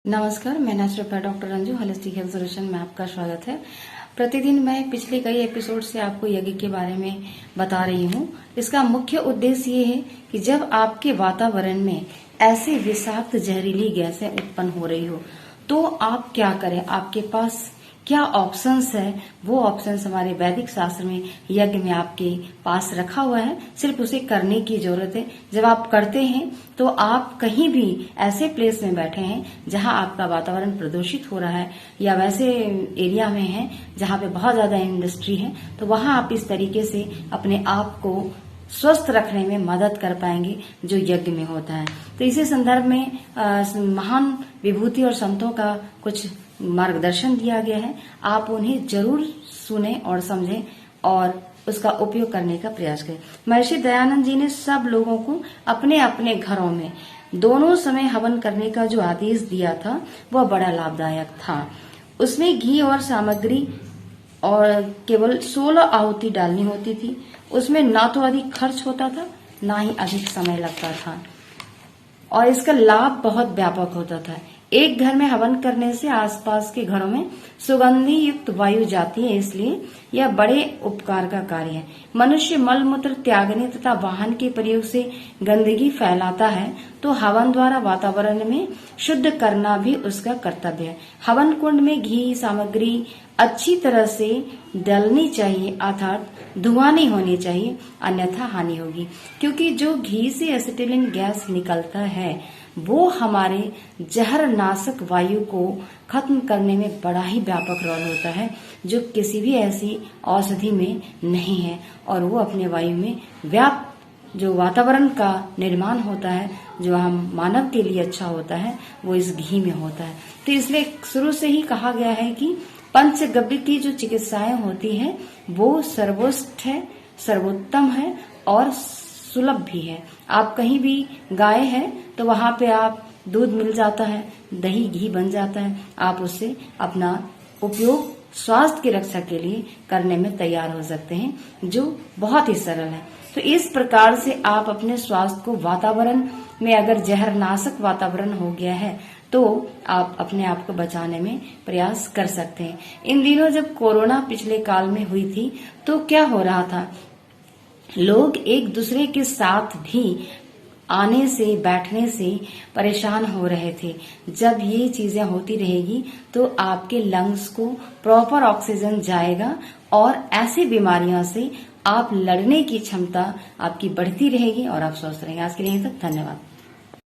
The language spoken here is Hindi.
नमस्कार, मैं naturopath doctor Ranju, holistic health solution में आपका स्वागत है। प्रतिदिन मैं पिछले कई एपिसोड से आपको यज्ञ के बारे में बता रही हूँ। इसका मुख्य उद्देश्य ये है कि जब आपके वातावरण में ऐसी विषाक्त जहरीली गैसें उत्पन्न हो रही हो तो आप क्या करें, आपके पास क्या ऑप्शंस है। वो ऑप्शंस हमारे वैदिक शास्त्र में यज्ञ में आपके पास रखा हुआ है, सिर्फ उसे करने की जरूरत है। जब आप करते हैं तो आप कहीं भी ऐसे प्लेस में बैठे हैं जहां आपका वातावरण प्रदूषित हो रहा है या वैसे एरिया में है जहां पे बहुत ज्यादा इंडस्ट्री है, तो वहां आप इस तरीके से अपने आप को स्वस्थ रखने में मदद कर पाएंगे जो यज्ञ में होता है। तो इसी संदर्भ में महान विभूति और संतों का कुछ मार्गदर्शन दिया गया है। आप उन्हें जरूर सुने और समझें और उसका उपयोग करने का प्रयास करें। महर्षि दयानंद जी ने सब लोगों को अपने अपने घरों में दोनों समय हवन करने का जो आदेश दिया था वह बड़ा लाभदायक था। उसमें घी और सामग्री और केवल 16 आहुति डालनी होती थी। उसमें ना तो अधिक खर्च होता था ना ही अधिक समय लगता था और इसका लाभ बहुत व्यापक होता था। एक घर में हवन करने से आसपास के घरों में सुगंधि युक्त वायु जाती है, इसलिए यह बड़े उपकार का कार्य है। मनुष्य मल मूत्र त्यागने तथा वाहन के प्रयोग से गंदगी फैलाता है, तो हवन द्वारा वातावरण में शुद्ध करना भी उसका कर्तव्य है। हवन कुंड में घी सामग्री अच्छी तरह से डलनी चाहिए, अर्थात धुआं नहीं होनी चाहिए, अन्यथा हानि होगी। क्योंकि जो घी से एसिटिलीन गैस निकलता है वो हमारे जहर नाशक वायु को खत्म करने में बड़ा ही व्यापक रोल होता है, जो किसी भी ऐसी औषधि में नहीं है। और वो अपने वायु में जो वातावरण का निर्माण होता है, जो हम मानव के लिए अच्छा होता है, वो इस घी में होता है। तो इसलिए शुरू से ही कहा गया है कि पंचगव्य की जो चिकित्साएं होती है वो सर्वोत्कृष्ट है, सर्वोत्तम है और सुलभ भी है। आप कहीं भी गाय है तो वहां पे आप दूध मिल जाता है, दही घी बन जाता है, आप उससे अपना उपयोग स्वास्थ्य की रक्षा के लिए करने में तैयार हो सकते हैं, जो बहुत ही सरल है। तो इस प्रकार से आप अपने स्वास्थ्य को वातावरण में, अगर जहरनाशक वातावरण हो गया है तो आप अपने आप को बचाने में प्रयास कर सकते हैं। इन दिनों जब कोरोना पिछले काल में हुई थी तो क्या हो रहा था, लोग एक दूसरे के साथ भी आने से बैठने से परेशान हो रहे थे। जब ये चीजें होती रहेगी तो आपके लंग्स को प्रॉपर ऑक्सीजन जाएगा और ऐसी बीमारियों से आप लड़ने की क्षमता आपकी बढ़ती रहेगी और आप स्वस्थ रहेंगे। आज के लिए तक धन्यवाद।